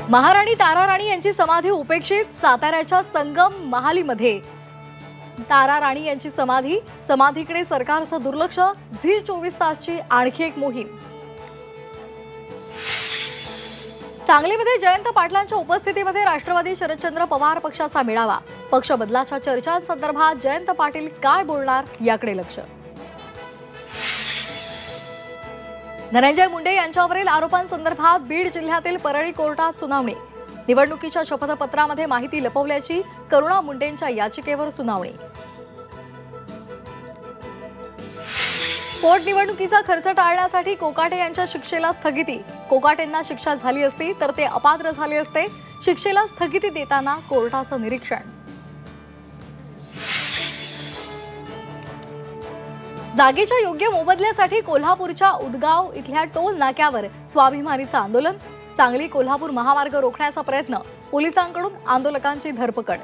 महाराणी तारा राणी यांची समाधी उपेक्षित, साताऱ्याच्या संगम महालीमध्ये तारा राणी यांची समाधीकडे सरकारचं दुर्लक्ष, झी 24 तासची आणखी एक मोहीम। सांगलीमध्ये जयंत पाटलांच्या उपस्थितीमध्ये राष्ट्रवादी शरदचंद्र पवार पक्षाचा मेळावा, पक्ष बदलाच्या चर्चांसंदर्भात जयंत पाटील काय बोलणार याकडे लक्ष। धनंजय मुंडे यांच्यावरील आरोपांसंदर्भात बीड जिल्ह्यातील परळी कोर्टात सुनावणी, निवडणुकीच्या शपथपत्रामध्ये माहिती लपवल्याची करुणा मुंडेंच्या याचिकेवर सुनावणी। पोटनिवडणुकीचा खर्च टाळण्यासाठी कोकाटे यांच्या शिक्षेला स्थगिती, कोकाटेंना शिक्षा झाली असती तर ते अपात्र झाले असते, शिक्षेला स्थगिती देताना कोर्टाचं निरीक्षण। जागेच्या योग्य मोबदल्यासाठी कोल्हापूरच्या उदगाव इथल्या टोल नाक्यावर स्वाभिमानीचं आंदोलन, सांगली कोल्हापूर महामार्ग रोखण्याचा प्रयत्न, पोलिसांकडून आंदोलकांची धरपकड।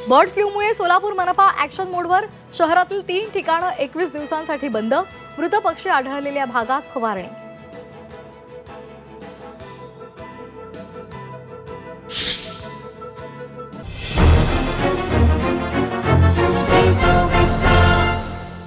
बर्ड फ्लूमुळे सोलापूर मनपा ऍक्शन मोडवर, शहरातील 3 ठिकाणं 21 दिवसांसाठी बंद, मृत पक्षी आढळलेल्या भागात फवारणी।